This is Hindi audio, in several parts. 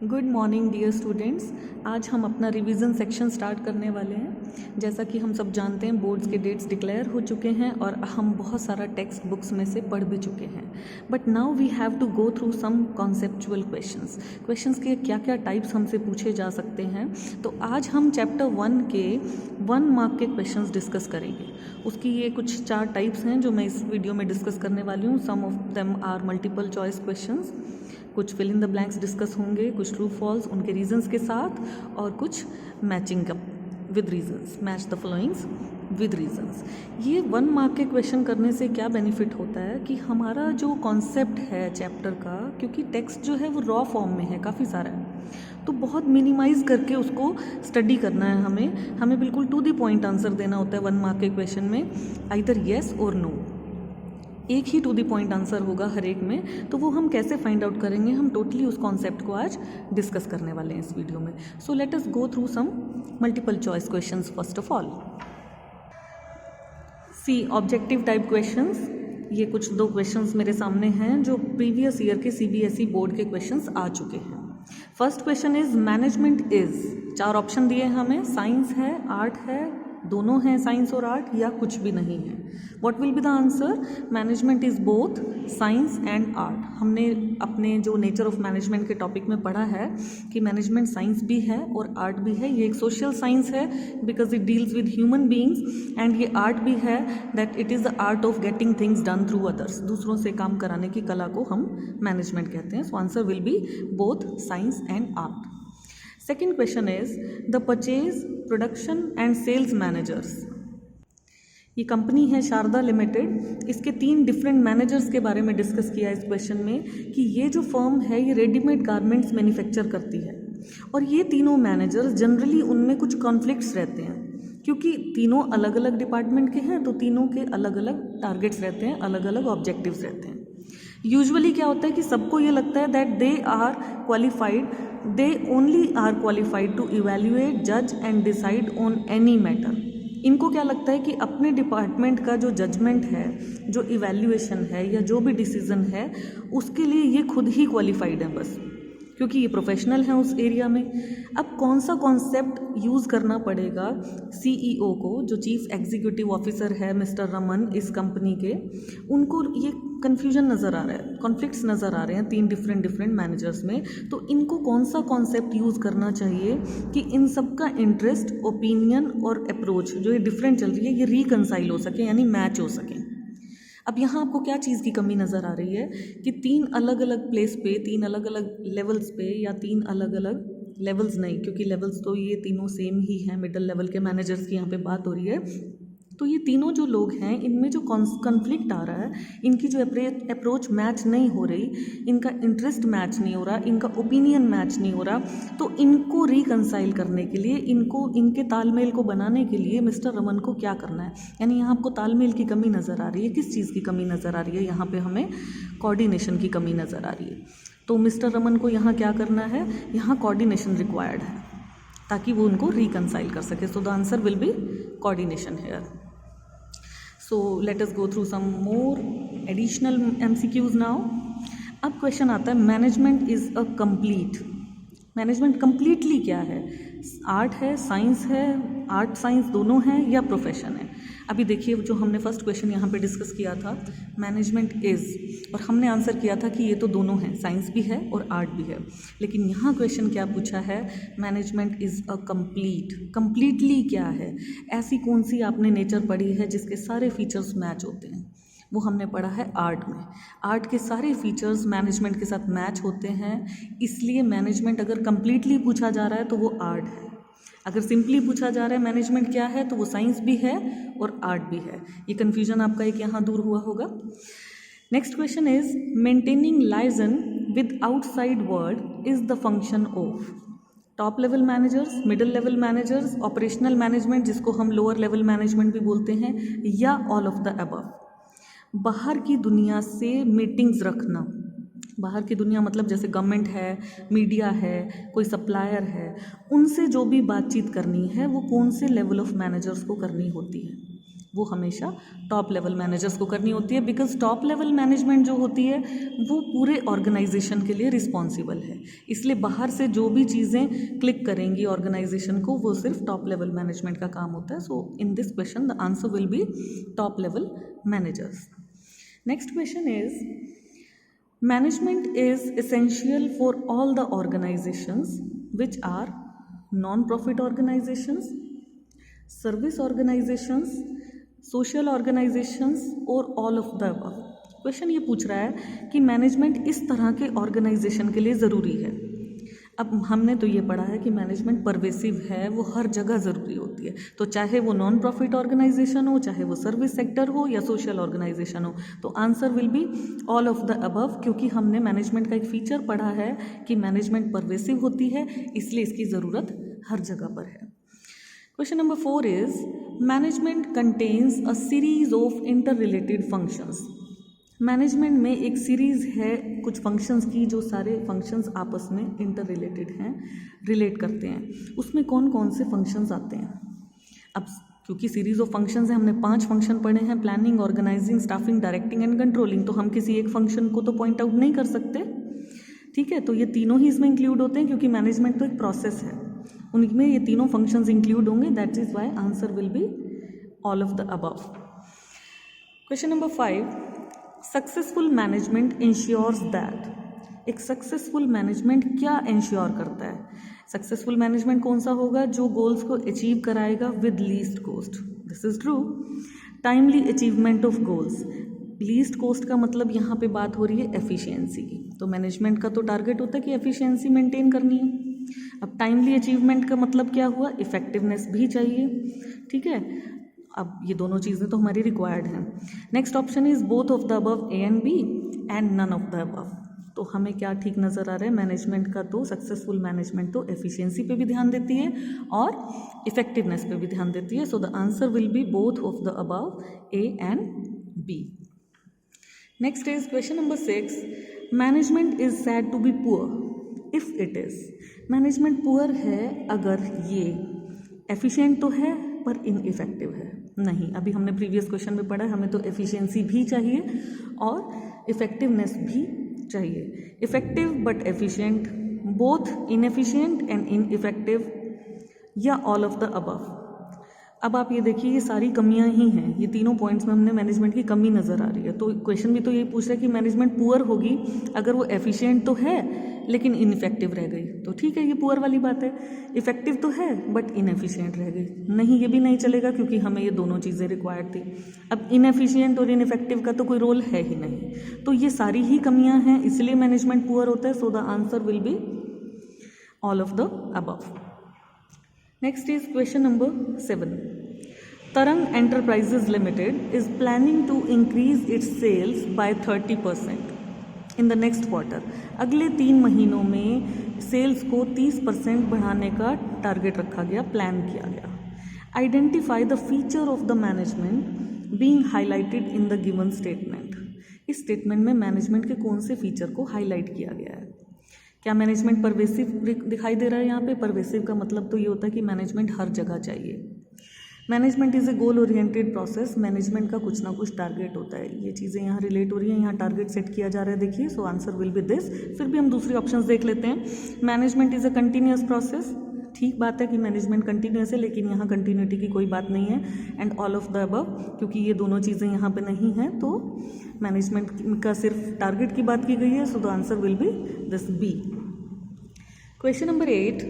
Good morning dear students. आज हम अपना रिवीजन सेक्शन स्टार्ट करने वाले हैं। जैसा कि हम सब जानते हैं बोर्ड्स के डेट्स डिक्लेयर हो चुके हैं और हम बहुत सारा टेक्स्ट बुक्स में से पढ़ भी चुके हैं। But now we have to go through some conceptual questions के क्या क्या टाइप्स हमसे पूछे जा सकते हैं। तो आज हम चैप्टर 1 के 1 मार्क के क्वेश्चंस डिस्कस करेंगे। उसकी ये कुछ 4 टाइप्स हैं जो मैं इस वीडियो में डिस्कस करने वाली हूँ। Some of them are multiple choice questions, कुछ fill in the blanks discuss होंगे, कुछ ट्रू फॉल्स उनके रीजंस के साथ, और कुछ matching up with reasons, match the followings with reasons. ये 1 मार्क के क्वेश्चन करने से क्या बेनिफिट होता है कि हमारा जो कॉन्सेप्ट है चैप्टर का, क्योंकि टेक्स्ट जो है वो रॉ फॉर्म में है, काफ़ी सारा है, तो बहुत मिनिमाइज करके उसको स्टडी करना है। हमें बिल्कुल टू द पॉइंट आंसर देना होता है 1 मार्क के क्वेश्चन में, आइदर येस और नो। एक ही टू द पॉइंट आंसर होगा हर एक में। तो वो हम कैसे फाइंड आउट करेंगे, हम टोटली उस कॉन्सेप्ट को आज डिस्कस करने वाले हैं इस वीडियो में। So let us go through some multiple choice questions first of all. See objective type questions. ये कुछ 2 क्वेश्चंस मेरे सामने हैं जो प्रीवियस ईयर के सीबीएसई बोर्ड के क्वेश्चंस आ चुके हैं। First question is management is, 4 option दिए हैं हमें, साइंस है, आर्ट है, दोनों हैं साइंस और आर्ट, या कुछ भी नहीं है। What will be the answer? Management is both science and art. हमने अपने जो नेचर ऑफ मैनेजमेंट के टॉपिक में पढ़ा है कि मैनेजमेंट साइंस भी है और आर्ट भी है। ये एक सोशल साइंस है because it deals with human beings, and ये आर्ट भी है that it is the art of getting things done through others. दूसरों से काम कराने की कला को हम मैनेजमेंट कहते हैं। सो answer will be both science and art. Second question is the purchase, production and sales managers. ये कंपनी है शारदा लिमिटेड। इसके 3 डिफरेंट मैनेजर्स के बारे में डिस्कस किया इस क्वेश्चन में कि ये जो फर्म है ये रेडीमेड गारमेंट्स मैन्युफैक्चर करती है, और ये तीनों मैनेजर्स जनरली उनमें कुछ कॉन्फ्लिक्ट्स रहते हैं क्योंकि तीनों अलग अलग डिपार्टमेंट के हैं, तो तीनों के अलग अलग टारगेट्स रहते हैं, अलग अलग ऑब्जेक्टिव्स रहते हैं। यूजुअली क्या होता है कि सबको ये लगता है that they are qualified, they only are qualified to evaluate, judge and decide on any matter. इनको क्या लगता है कि अपने डिपार्टमेंट का जो जजमेंट है, जो इवैल्यूएशन है या जो भी डिसीजन है, उसके लिए ये खुद ही क्वालिफाइड है बस, क्योंकि ये प्रोफेशनल हैं उस एरिया में। अब कौन सा कॉन्सेप्ट यूज़ करना पड़ेगा सीईओ को, जो चीफ एग्जीक्यूटिव ऑफिसर है मिस्टर रमन इस कंपनी के, उनको ये कन्फ्यूजन नज़र आ रहा है, कॉन्फ्लिक्ट्स नज़र आ रहे हैं 3 डिफरेंट मैनेजर्स में। तो इनको कौन सा कॉन्सेप्ट यूज़ करना चाहिए कि इन सब का इंटरेस्ट, ओपिनियन और अप्रोच जो ये डिफरेंट चल रही है ये रिकंसाइल हो सके, यानी मैच हो सके। अब यहाँ आपको क्या चीज़ की कमी नज़र आ रही है कि 3 अलग अलग प्लेस पे, 3 अलग अलग लेवल्स पे, या 3 अलग अलग लेवल्स नहीं, क्योंकि लेवल्स तो ये तीनों सेम ही हैं, मिडिल लेवल के मैनेजर्स की यहाँ पे बात हो रही है। तो ये तीनों जो लोग हैं इनमें जो कॉन्फ्लिक्ट आ रहा है, इनकी जो अप्रोच मैच नहीं हो रही, इनका इंटरेस्ट मैच नहीं हो रहा, इनका ओपिनियन मैच नहीं हो रहा, तो इनको रिकंसाइल करने के लिए, इनके तालमेल को बनाने के लिए मिस्टर रमन को क्या करना है। यानी यहाँ आपको तालमेल की कमी नज़र आ रही है। किस चीज़ की कमी नज़र आ रही है? यहाँ पे हमें कोऑर्डिनेशन की कमी नज़र आ रही है। तो मिस्टर रमन को यहाँ क्या करना है? यहाँ कोऑर्डिनेशन रिक्वायर्ड है ताकि वो उनको रिकंसाइल कर सके। So the answer will be coordination here. So let us go through some more additional MCQs now. अब क्वेश्चन आता है management is a complete. Management completely क्या है? आर्ट है, साइंस है, आर्ट साइंस दोनों हैं, या प्रोफेशन है? अभी देखिए जो हमने फर्स्ट क्वेश्चन यहाँ पे डिस्कस किया था मैनेजमेंट इज़, और हमने आंसर किया था कि ये तो दोनों हैं, साइंस भी है और आर्ट भी है। लेकिन यहाँ क्वेश्चन क्या पूछा है? Management is a complete. Completely क्या है? ऐसी कौन सी आपने नेचर पढ़ी है जिसके सारे फीचर्स मैच होते हैं? वो हमने पढ़ा है आर्ट में। आर्ट के सारे फीचर्स मैनेजमेंट के साथ मैच होते हैं, इसलिए मैनेजमेंट अगर कंप्लीटली पूछा जा रहा है तो वो आर्ट है। अगर सिंपली पूछा जा रहा है मैनेजमेंट क्या है, तो वो साइंस भी है और आर्ट भी है। ये कन्फ्यूजन आपका एक यहाँ दूर हुआ होगा। Next question is maintaining liaison with outside world is the function of top level managers, middle level managers, operational management जिसको हम लोअर लेवल मैनेजमेंट भी बोलते हैं, या ऑल ऑफ द अबव। बाहर की दुनिया से मीटिंग्स रखना, बाहर की दुनिया मतलब जैसे गवर्नमेंट है, मीडिया है, कोई सप्लायर है, उनसे जो भी बातचीत करनी है वो कौन से लेवल ऑफ मैनेजर्स को करनी होती है? वो हमेशा टॉप लेवल मैनेजर्स को करनी होती है, बिकॉज टॉप लेवल मैनेजमेंट जो होती है वो पूरे ऑर्गेनाइजेशन के लिए रिस्पॉन्सिबल है। इसलिए बाहर से जो भी चीज़ें क्लिक करेंगी ऑर्गेनाइजेशन को, वो सिर्फ टॉप लेवल मैनेजमेंट का काम होता है। So in this question the answer will be top level managers. Next question is management is essential for all the organizations which are non-profit organizations, service organizations, social organizations or all of the above। Question ये पूछ रहा है कि मैनेजमेंट इस तरह के ऑर्गेनाइजेशन के लिए ज़रूरी है। अब हमने तो ये पढ़ा है कि मैनेजमेंट परवेसिव है, वो हर जगह ज़रूरी होती है, तो चाहे वो नॉन प्रॉफिट ऑर्गेनाइजेशन हो, चाहे वो सर्विस सेक्टर हो या सोशल ऑर्गेनाइजेशन हो, तो answer will be all of the above, क्योंकि हमने मैनेजमेंट का एक फीचर पढ़ा है कि मैनेजमेंट परवेसिव होती है, इसलिए इसकी ज़रूरत हर जगह पर है। Question number 4 is management contains a series of inter related functions. Management में एक सीरीज़ है कुछ फंक्शंस की, जो सारे फंक्शंस आपस में इंटर रिलेटेड हैं, रिलेट करते हैं। उसमें कौन कौन से फंक्शंस आते हैं? अब क्योंकि सीरीज़ ऑफ फंक्शंस हैं, हमने 5 फंक्शन पढ़े हैं, planning, organising, staffing, directing and controlling, तो हम किसी एक फंक्शन को तो पॉइंट आउट नहीं कर सकते, ठीक है। तो ये तीनों ही इसमें इंक्लूड होते हैं, क्योंकि मैनेजमेंट तो एक प्रोसेस है, उनमें ये तीनों फंक्शंस इंक्लूड होंगे। That is why answer will be all of the above. Question number 5, successful management ensures that. एक सक्सेसफुल मैनेजमेंट क्या इंश्योर करता है? सक्सेसफुल मैनेजमेंट कौन सा होगा? जो गोल्स को अचीव कराएगा with least cost. This is true. Timely achievement of goals. Least cost का मतलब यहाँ पे बात हो रही है एफिशिएंसी की, तो मैनेजमेंट का तो टारगेट होता है कि एफिशिएंसी मेंटेन करनी है। अब टाइमली अचीवमेंट का मतलब क्या हुआ? इफेक्टिवनेस भी चाहिए, ठीक है। अब ये दोनों चीज़ें तो हमारी रिक्वायर्ड हैं। Next option is both of the above, A and B, and none of the above. तो हमें क्या ठीक नज़र आ रहा है? मैनेजमेंट का तो सक्सेसफुल मैनेजमेंट तो एफिशिएंसी पे भी ध्यान देती है और इफेक्टिवनेस पे भी ध्यान देती है। So the answer will be both of the above, A and B. Next is question number 6, management is said to be poor if it is. Management poor है अगर ये एफिशिएंट तो है पर इनइफेक्टिव है। नहीं, अभी हमने प्रीवियस क्वेश्चन में पढ़ा है, हमें तो एफिशिएंसी भी चाहिए और इफेक्टिवनेस भी चाहिए। Effective but efficient, both inefficient and ineffective, या ऑल ऑफ द अबव। अब आप ये देखिए, ये सारी कमियां ही हैं, ये तीनों पॉइंट्स में हमने मैनेजमेंट की कमी नज़र आ रही है। तो क्वेश्चन भी तो यही पूछ रहा है कि मैनेजमेंट पुअर होगी अगर वो एफिशिएंट तो है लेकिन इनइफेक्टिव रह गई, तो ठीक है, ये पुअर वाली बात है। इफेक्टिव तो है बट इनएफिशिएंट रह गई, नहीं, ये भी नहीं चलेगा, क्योंकि हमें ये दोनों चीज़ें रिक्वायर्ड थी। अब इनएफिशिएंट और इनइफेक्टिव का तो कोई रोल है ही नहीं, तो ये सारी ही कमियां हैं, इसलिए मैनेजमेंट पुअर होता है। So the answer will be all of the above. Next is question number 7, Tarang Enterprises Limited is planning to increase its sales by 30% in the next quarter। अगले 3 महीनों में सेल्स को 30% बढ़ाने का टारगेट रखा गया, प्लान किया गया। Identify the feature of the management being highlighted in the given statement. इस स्टेटमेंट में मैनेजमेंट के कौन से फीचर को हाईलाइट किया गया है? क्या मैनेजमेंट परवेसिव दिखाई दे रहा है यहाँ पे? परवेसिव का मतलब तो ये होता है कि मैनेजमेंट हर जगह चाहिए। Management is a goal oriented process, management का कुछ ना कुछ टारगेट होता है। ये चीज़ें यहाँ रिलेट हो रही हैं, यहाँ टारगेट सेट किया जा रहा है, देखिए। सो आंसर विल बी दिस। फिर भी हम दूसरी ऑप्शंस देख लेते हैं। Management is a continuous process, ठीक बात है कि मैनेजमेंट कंटिन्यूअस है, लेकिन यहाँ कंटिन्यूटी की कोई बात नहीं है। And all of the above, क्योंकि ये दोनों चीज़ें यहाँ पे नहीं हैं, तो मैनेजमेंट का सिर्फ टारगेट की बात की गई है। So the answer will be this, B. Question number 8,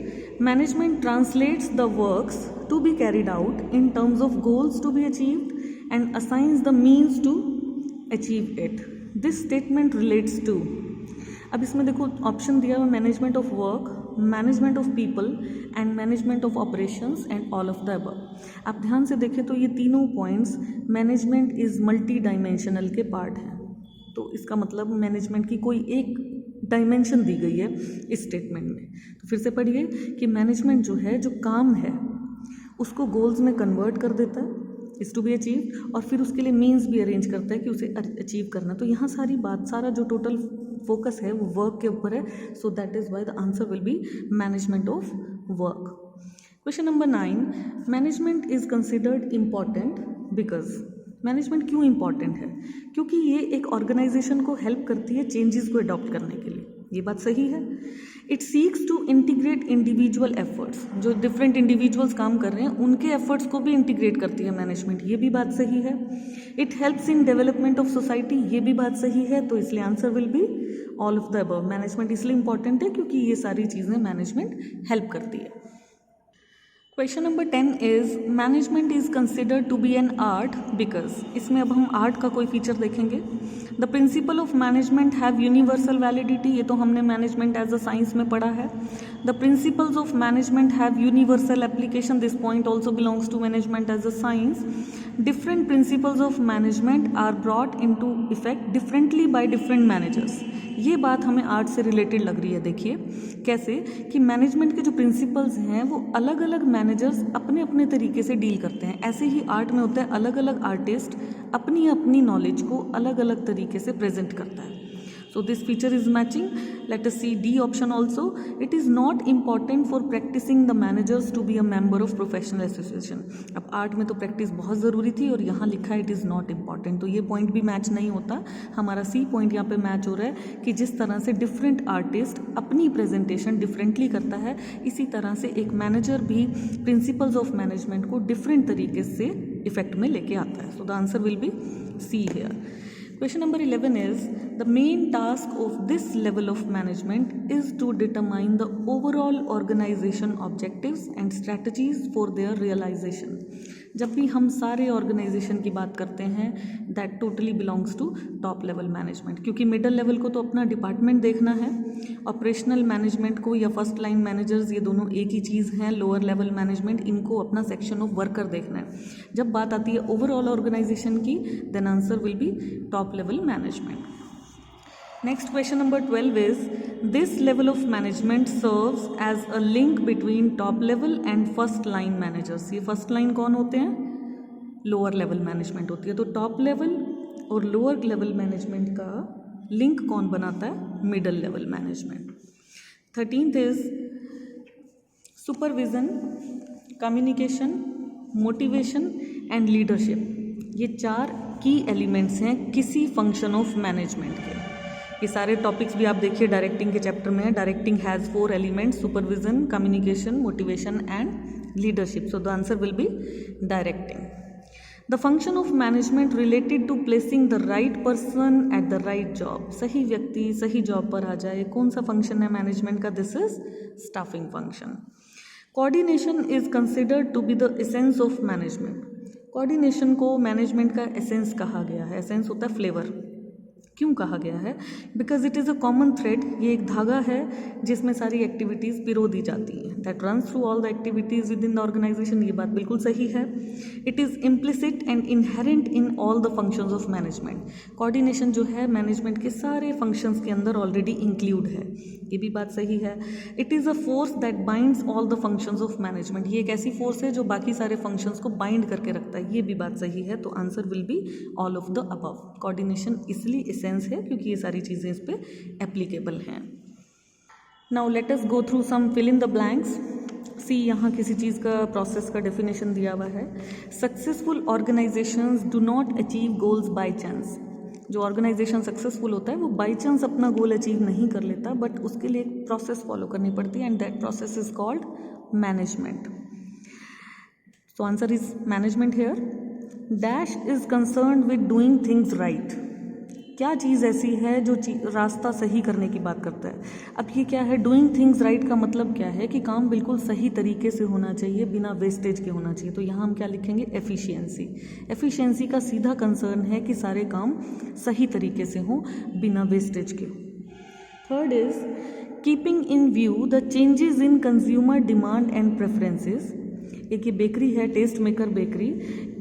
management translates the works to be carried out in terms of goals to be achieved and assigns the means to achieve it. This statement relates to, अब इसमें देखो ऑप्शन दिया हुआ management of work, management of people and management of operations and all of the above. आप ध्यान से देखें तो ये तीनों points management is multi dimensional के पार्ट हैं, तो इसका मतलब मैनेजमेंट की कोई एक डायमेंशन दी गई है इस स्टेटमेंट में। तो फिर से पढ़िए कि मैनेजमेंट जो है, जो काम है, उसको गोल्स में कन्वर्ट कर देता है, इज टू बी अचीव, और फिर उसके लिए मीन्स भी अरेंज करता है कि उसे अचीव करना। तो यहाँ सारी बात, सारा जो टोटल फोकस है वो वर्क के ऊपर है। So that is why the answer will B management of work. Question number 9, management is considered important because management क्यों इम्पॉर्टेंट है? क्योंकि ये एक ऑर्गेनाइजेशन को हेल्प करती है चेंजेस को अडॉप्ट करने के लिए। ये बात सही है। It seeks to integrate individual efforts, जो डिफरेंट इंडिविजुअल्स काम कर रहे हैं उनके एफर्ट्स को भी इंटीग्रेट करती है मैनेजमेंट। ये भी बात सही है। It helps in development of society, ये भी बात सही है। तो इसलिए answer will be all of the above. Management इसलिए इंपॉर्टेंट है क्योंकि ये सारी चीज़ें मैनेजमेंट हेल्प करती है। Question number 10 is management is considered to be an art because, इसमें अब हम आर्ट का कोई फीचर देखेंगे। The principle of management have universal validity, ये तो हमने मैनेजमेंट एज अ साइंस में पढ़ा है। The principles of management have universal application, this point also belongs to management as a science. Different principles of management are brought in to effect differently by different managers, ये बात हमें आर्ट से रिलेटेड लग रही है। देखिए कैसे कि मैनेजमेंट के जो प्रिंसिपल्स हैं वो अलग अलग मैनेजर्स अपने अपने तरीके से डील करते हैं। ऐसे ही आर्ट में होता है अलग अलग आर्टिस्ट अपनी अपनी नॉलेज को अलग अलग तरीके से प्रेजेंट करता है। So this feature is matching. Let us see D option also. It is not important for practicing the managers to be a member of professional association. अब आर्ट में तो प्रैक्टिस बहुत ज़रूरी थी और यहाँ लिखा है इट इज़ नॉट इम्पॉर्टेंट, तो ये पॉइंट भी मैच नहीं होता। हमारा सी पॉइंट यहाँ पे मैच हो रहा है कि जिस तरह से डिफरेंट आर्टिस्ट अपनी प्रेजेंटेशन डिफरेंटली करता है, इसी तरह से एक मैनेजर भी प्रिंसिपल्स ऑफ मैनेजमेंट को डिफरेंट तरीके से इफेक्ट में लेके आता है। So the answer will be C here. Question number 11 is the main task of this level of management is to determine the overall organization objectives and strategies for their realization. जब भी हम सारे ऑर्गेनाइजेशन की बात करते हैं that totally belongs to top level management, क्योंकि मिडल लेवल को तो अपना डिपार्टमेंट देखना है, ऑपरेशनल मैनेजमेंट को या फर्स्ट लाइन मैनेजर्स ये दोनों एक ही चीज़ हैं, लोअर लेवल मैनेजमेंट इनको अपना सेक्शन ऑफ वर्कर देखना है। जब बात आती है ओवरऑल ऑर्गेनाइजेशन की then answer will be top level management. Next question number 12 is this level of management serves as a link between top level and first line managers. ये first line कौन होते हैं? लोअर लेवल मैनेजमेंट होती है। तो टॉप लेवल और लोअर लेवल मैनेजमेंट का लिंक कौन बनाता है? Middle level management. 13th is supervision, communication, motivation and leadership. ये चार की एलिमेंट्स हैं किसी फंक्शन ऑफ मैनेजमेंट के। ये सारे टॉपिक्स भी आप देखिए डायरेक्टिंग के चैप्टर में है। Directing has 4 elements, supervision, communication, motivation and leadership. So the answer will be directing. The function of management related to placing the right person at the right job. सही व्यक्ति सही जॉब पर आ जाए, कौन सा फंक्शन है मैनेजमेंट का? This is staffing function. Coordination is considered to be the essence of management. Coordination को मैनेजमेंट का एसेंस कहा गया है। एसेंस होता है फ्लेवर। क्यों कहा गया है? Because it is a common thread, ये एक धागा है जिसमें सारी एक्टिविटीज़ पिरो दी जाती हैं, that runs through all the activities within the organisation. ये बात बिल्कुल सही है। It is implicit and inherent in all the functions of management. Coordination जो है मैनेजमेंट के सारे फंक्शंस के अंदर ऑलरेडी इंक्लूड है, ये भी बात सही है। It is a force that binds all the functions of management. ये एक ऐसी फोर्स है जो बाकी सारे फंक्शंस को बाइंड करके रखता है, ये भी बात सही है। तो answer will be all of the above. Coordination इसलिए है क्योंकि ये सारी चीज़ें इस पे एप्लीकेबल हैं। Now let us go through some fill in the blanks. See यहाँ किसी चीज़ का प्रोसेस का डेफिनेशन दिया हुआ है। Successful organisations do not achieve goals by chance. जो ऑर्गेनाइजेशन सक्सेसफुल होता है वो बाय चांस अपना गोल अचीव नहीं कर लेता, बट उसके लिए एक प्रोसेस फॉलो करनी पड़ती है and that process is called management. So answer is management here. Dash is concerned with doing things right. क्या चीज़ ऐसी है जो रास्ता सही करने की बात करता है? अब ये क्या है? डूइंग थिंग्स राइट का मतलब क्या है कि काम बिल्कुल सही तरीके से होना चाहिए, बिना वेस्टेज के होना चाहिए। तो यहाँ हम क्या लिखेंगे? एफिशिएंसी। एफिशिएंसी का सीधा कंसर्न है कि सारे काम सही तरीके से हों, बिना वेस्टेज के। Third is keeping in view the changes in consumer demand and preferences. एक ये बेकरी है, टेस्ट मेकर बेकरी,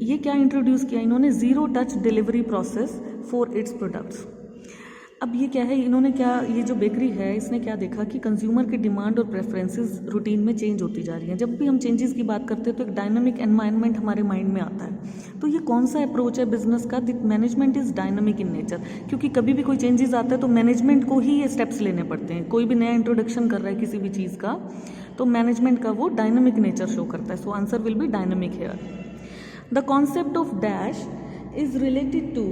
ये क्या इंट्रोड्यूस किया इन्होंने? Zero touch delivery process for its products. अब ये क्या है, इन्होंने क्या, ये जो बेकरी है इसने क्या देखा कि कंज्यूमर की डिमांड और प्रेफरेंसेस रूटीन में चेंज होती जा रही हैं। जब भी हम चेंजेस की बात करते हैं तो एक डायनामिक एनवायरनमेंट हमारे माइंड में आता है। तो ये कौन सा अप्रोच है बिजनेस का? The management is dynamic in nature, क्योंकि कभी भी कोई चेंजेस आता है तो मैनेजमेंट को ही ये स्टेप्स लेने पड़ते हैं। कोई भी नया इंट्रोडक्शन कर रहा है किसी भी चीज़ का तो मैनेजमेंट का वो डायनामिक नेचर शो करता है। So answer will be dynamic here. The concept of dash is related to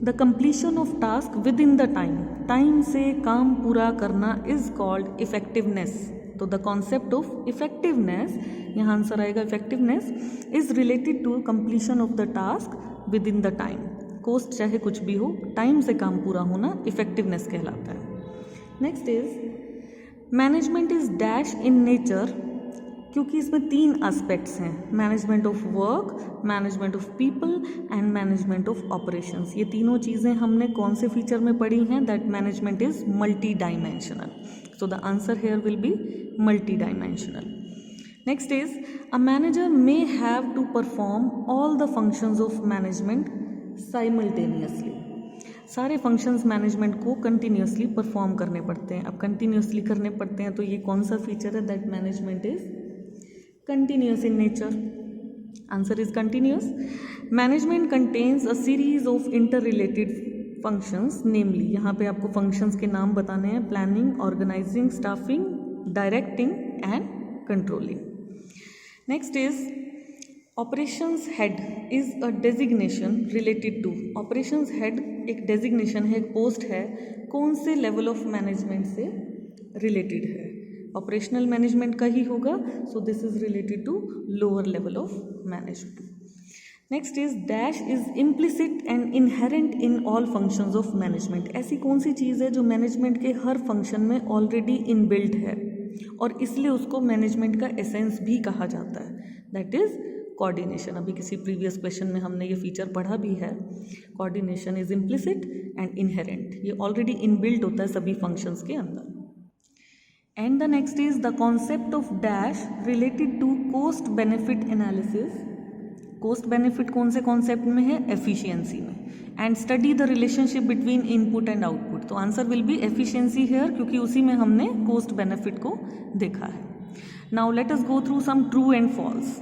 the completion of task within the time. Time से काम पूरा करना इज कॉल्ड इफेक्टिवनेस. तो द कॉन्सेप्ट ऑफ इफेक्टिवनेस, यहाँ आंसर आएगा effectiveness, is related to completion of the task within the time. Cost चाहे कुछ भी हो, टाइम से काम पूरा होना इफेक्टिवनेस कहलाता है. Next is management is dash in nature, क्योंकि इसमें 3 एस्पेक्ट्स हैं, management of work, management of people and management of operations. ये तीनों चीज़ें हमने कौन से फीचर में पढ़ी हैं? That management is multi dimensional. So the answer here will be multi dimensional. Next is a manager may have to perform all the functions of management simultaneously. सारे फंक्शंस मैनेजमेंट को कंटिन्यूसली परफॉर्म करने पड़ते हैं. अब कंटिन्यूसली करने पड़ते हैं तो ये कौन सा फीचर है? That management is continuous in nature. Answer is continuous. Management contains a series of interrelated functions, namely यहाँ पे आपको functions के नाम बताने हैं: planning, organizing, staffing, directing and controlling. Next is operations head is a designation related to. operations head एक designation है, एक post है, कौन से level of management से related है? ऑपरेशनल मैनेजमेंट का ही होगा. So this is related to lower level of management. Next is dash is implicit and inherent in all functions of management. ऐसी कौन सी चीज़ है जो मैनेजमेंट के हर फंक्शन में ऑलरेडी इनबिल्ट है और इसलिए उसको मैनेजमेंट का एसेंस भी कहा जाता है? That is coordination. अभी किसी प्रीवियस क्वेश्चन में हमने ये फीचर पढ़ा भी है. Coordination is implicit and inherent. ये ऑलरेडी इनबिल्ट होता है सभी फंक्शंस के अंदर. And the next is the concept of dash related to cost benefit analysis. cost benefit कौन से कॉन्सेप्ट में है? efficiency में. and study the relationship between input and output. तो answer will be efficiency here, क्योंकि उसी में हमने cost benefit को देखा है. now let us go through some true and false.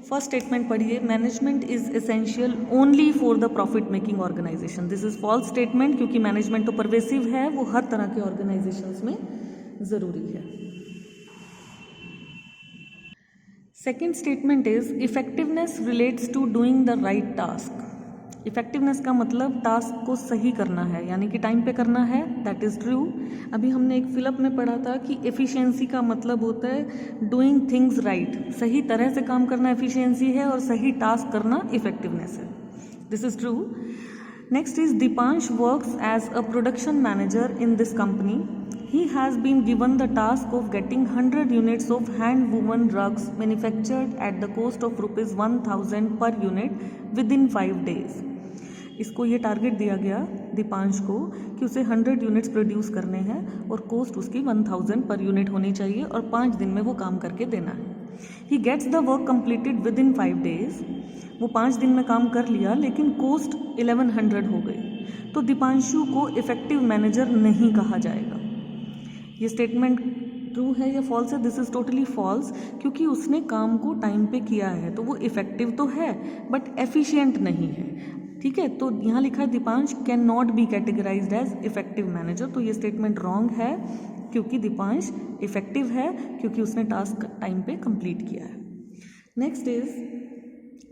First statement पढ़िए, management is essential only for the profit making organisation. This is false statement, क्योंकि मैनेजमेंट तो परवेसिव है, वो हर तरह के ऑर्गेनाइजेशंस में ज़रूरी है. Second statement is effectiveness relates to doing the right task. Effectiveness का मतलब टास्क को सही करना है, यानी कि टाइम पे करना है. That is true. अभी हमने एक फिलअप में पढ़ा था कि एफिशिएंसी का मतलब होता है डूइंग थिंग्स राइट. सही तरह से काम करना एफिशिएंसी है और सही टास्क करना इफेक्टिवनेस है. This is true. Next is Deepansh works as a production manager in this company. He has been given the task of getting 100 units of hand woven rugs manufactured at the cost of rupees 1000 per unit within 5 days. इसको ये टारगेट दिया गया दीपांश को कि उसे 100 यूनिट्स प्रोड्यूस करने हैं और कॉस्ट उसकी 1000 पर यूनिट होनी चाहिए और 5 दिन में वो काम करके देना है. He gets the work completed within 5 days. वो 5 दिन में काम कर लिया, लेकिन कॉस्ट 1100 हो गई. तो दीपांशु को इफेक्टिव मैनेजर नहीं कहा जाएगा. ये स्टेटमेंट ट्रू है या फॉल्स है? दिस इज़ टोटली फॉल्स, क्योंकि उसने काम को टाइम पे किया है, तो वो इफेक्टिव तो है बट एफिशिएंट नहीं है. ठीक है, तो यहाँ लिखा है Deepansh can not be categorised as effective manager. तो ये स्टेटमेंट रॉन्ग है, क्योंकि दीपांश इफेक्टिव है, क्योंकि उसने टास्क टाइम पे कंप्लीट किया है. Next is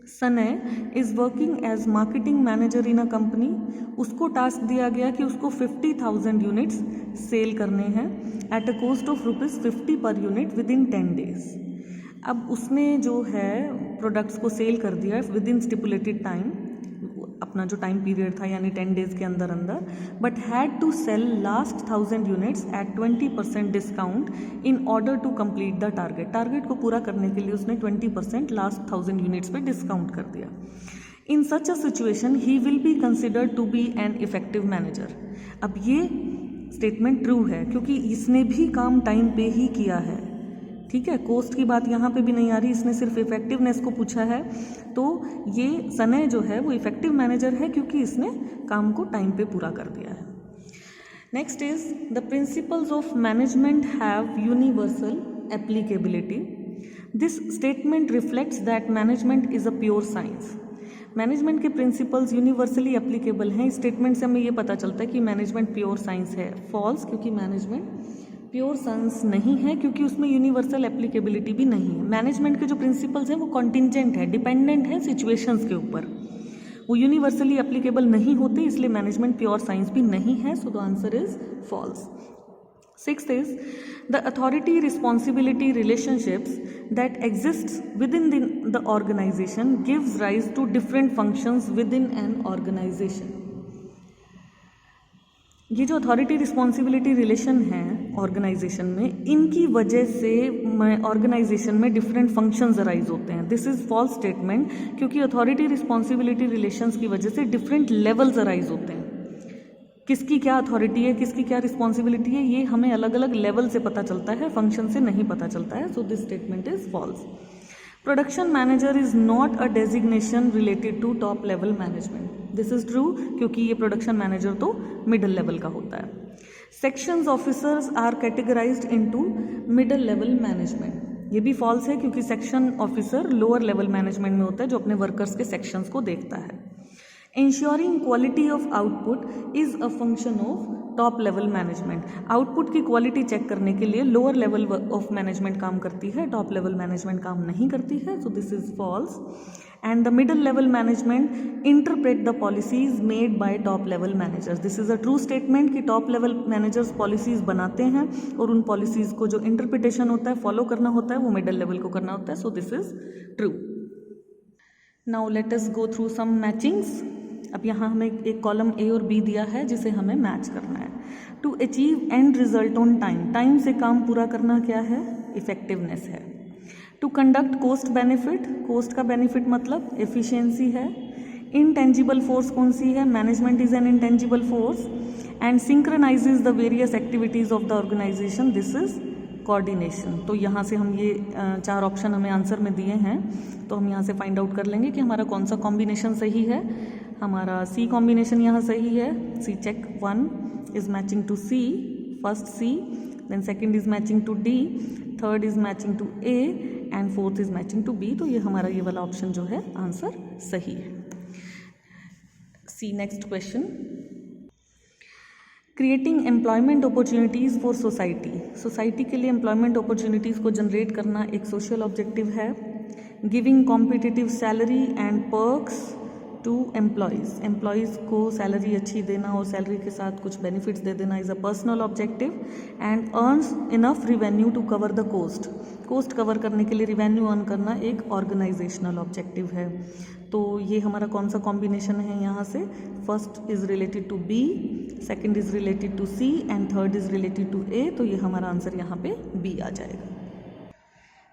Sanay is working as marketing manager in a company. उसको टास्क दिया गया कि उसको 50,000 यूनिट्स सेल करने हैं at a cost of ₹50 per unit with in 10 days. अब उसने जो है प्रोडक्ट्स को सेल कर दिया विद इन स्टिपुलेटेड टाइम, अपना जो टाइम पीरियड था यानी 10 डेज के अंदर अंदर, but had to sell last 1000 units at 20% discount in order to complete the target. Target को पूरा करने के लिए उसने 20% लास्ट 1000 यूनिट्स पे डिस्काउंट कर दिया. In such a situation he will be considered to be an effective manager. अब ये स्टेटमेंट ट्रू है, क्योंकि इसने भी काम टाइम पे ही किया है. ठीक है, कॉस्ट की बात यहाँ पे भी नहीं आ रही, इसने सिर्फ इफेक्टिवनेस को पूछा है. तो ये सनय जो है वो इफेक्टिव मैनेजर है, क्योंकि इसने काम को टाइम पे पूरा कर दिया है. Next is the principles of management have universal applicability. This statement reflects that management is a pure science. Management के प्रिंसिपल्स यूनिवर्सली एप्लीकेबल हैं. इस स्टेटमेंट से हमें ये पता चलता है कि मैनेजमेंट प्योर साइंस है. फॉल्स, क्योंकि मैनेजमेंट प्योर साइंस नहीं है क्योंकि उसमें यूनिवर्सल एप्लीकेबिलिटी भी नहीं है। मैनेजमेंट के जो प्रिंसिपल्स हैं वो कॉन्टिंजेंट है, डिपेंडेंट है सिचुएशंस के ऊपर, वो यूनिवर्सली एप्लीकेबल नहीं होते, इसलिए मैनेजमेंट प्योर साइंस भी नहीं है। So the answer is false. Sixth is the authority responsibility relationships that exists within the organization gives rise to different functions within an organization. ये जो अथॉरिटी रिस्पॉन्सिबिलिटी रिलेशन है ऑर्गेनाइजेशन में, इनकी वजह से ऑर्गेनाइजेशन में डिफरेंट फंक्शंस अराइज होते हैं। दिस इज फॉल्स स्टेटमेंट, क्योंकि अथॉरिटी रिस्पॉन्सिबिलिटी रिलेशंस की वजह से डिफरेंट लेवल्स अराइज होते हैं। किसकी क्या अथॉरिटी है, किसकी क्या रिस्पॉन्सिबिलिटी है, ये हमें अलग अलग लेवल से पता चलता है, फंक्शन से नहीं पता चलता है। So this statement is false. Production manager is not a designation related to top level management. This is true, क्योंकि ये प्रोडक्शन मैनेजर तो मिडिल लेवल का होता है। Sections officers are categorised into middle level management. ये भी फॉल्स है, क्योंकि section officer lower level management में होता है, जो अपने वर्कर्स के सेक्शंस को देखता है। Ensuring quality of output is a function of top level management. Output की क्वालिटी चेक करने के लिए लोअर लेवल ऑफ मैनेजमेंट काम करती है, टॉप लेवल मैनेजमेंट काम नहीं करती है। So this is false. And the middle level management interpret the policies made by top level managers. This is a true statement कि टॉप लेवल मैनेजर्स पॉलिसीज बनाते हैं और उन पॉलिसीज को जो इंटरप्रिटेशन होता है, फॉलो करना होता है, वो मिडिल लेवल को करना होता है। So this is true. Now let us go through some matchings. अब यहाँ हमें एक कॉलम ए और बी दिया है जिसे हमें मैच करना है। To achieve end result on time, time से काम पूरा करना क्या है, इफेक्टिवनेस है। To conduct cost benefit, cost का बेनिफिट मतलब एफिशिएंसी है। इनटेंजिबल फोर्स कौन सी है, management is an intangible force. And synchronises the various activities of the organisation, this is coordination. तो यहाँ से हम ये 4 ऑप्शन हमें आंसर में दिए हैं, तो हम यहाँ से फाइंड आउट कर लेंगे कि हमारा कौन सा कॉम्बिनेशन सही है। हमारा सी कॉम्बिनेशन यहाँ सही है। See check 1 is matching to C, first C, then second is matching to D, third is matching to A and fourth is matching to B. तो ये हमारा ये वाला ऑप्शन जो है आंसर सही है। See next question. Creating employment opportunities for society, society के लिए एम्प्लॉयमेंट अपॉर्चुनिटीज़ को जनरेट करना एक सोशल ऑब्जेक्टिव है। Giving competitive salary and perks to employees, employees को सैलरी अच्छी देना और सैलरी के साथ कुछ बेनिफिट्स दे देना is a personal objective. And earns enough revenue to cover the cost, cost cover करने के लिए रिवेन्यू अर्न करना एक ऑर्गेनाइजेशनल ऑब्जेक्टिव है। तो ये हमारा कौन सा कॉम्बिनेशन है यहाँ से, first is related to B, second is related to C and third is related to A. तो ये हमारा आंसर यहाँ पे बी आ जाएगा।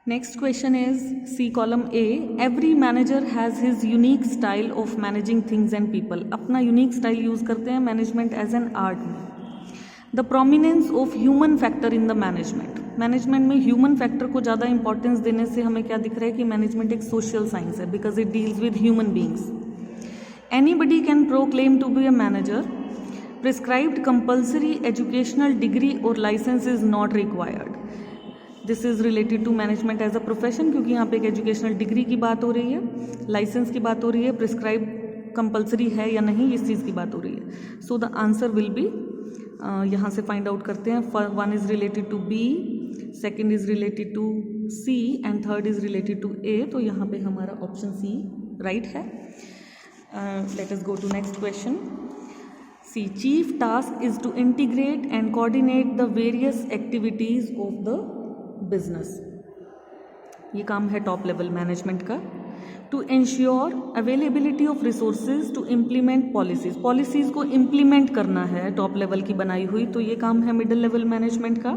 Next question is see column A. Every manager has his unique style of managing things and people, अपना यूनिक स्टाइल यूज़ करते हैं मैनेजमेंट एज एन आर्ट में। The prominence of human factor in the management, management में ह्यूमन फैक्टर को ज़्यादा इंपॉर्टेंस देने से हमें क्या दिख रहा है कि मैनेजमेंट एक सोशल साइंस है, because it deals with human beings. Anybody can proclaim to be a manager, prescribed compulsory educational degree और licence is not required. This is related to management as a profession, क्योंकि यहाँ पे एक एजुकेशनल डिग्री की बात हो रही है, लाइसेंस की बात हो रही है, प्रिस्क्राइब कंपल्सरी है या नहीं इस चीज़ की बात हो रही है। So the answer will be, यहाँ से फाइंड आउट करते हैं। One is related to B, second is related to C and third is related to A. तो यहाँ पे हमारा ऑप्शन सी राइट है। Let us go to next question. See chief task is to integrate and coordinate the various activities of the business, ये काम है टॉप लेवल मैनेजमेंट का। To ensure availability of resources to implement policies, policies को इम्प्लीमेंट करना है टॉप लेवल की बनाई हुई, तो ये काम है मिडिल लेवल मैनेजमेंट का।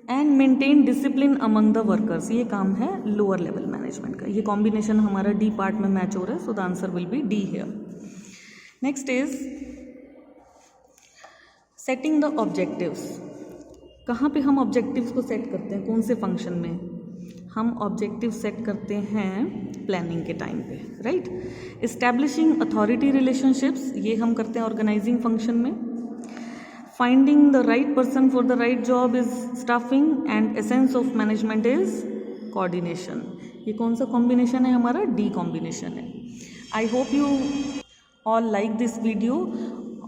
And maintain discipline among the workers, ये काम है लोअर लेवल मैनेजमेंट का। ये कॉम्बिनेशन हमारा डी पार्ट में मैच हो रहा है, so the answer will B D here. Next is setting the objectives. कहाँ पे हम ऑब्जेक्टिव्स को सेट करते हैं, कौन से फंक्शन में हम ऑब्जेक्टिव सेट करते हैं, प्लानिंग के टाइम पे, राइट। इस्टेब्लिशिंग अथॉरिटी रिलेशनशिप्स, ये हम करते हैं ऑर्गेनाइजिंग फंक्शन में। Finding the right person for the right job is staffing and essence of management is coordination. ये कौन सा कॉम्बिनेशन है हमारा, डी कॉम्बिनेशन है। I hope you all like this video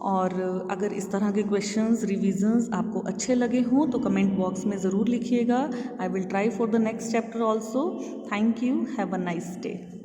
और अगर इस तरह के क्वेश्चंस रिविजन्स आपको अच्छे लगे हों तो कमेंट बॉक्स में ज़रूर लिखिएगा. I will try for the next chapter also. Thank you. Have a nice day.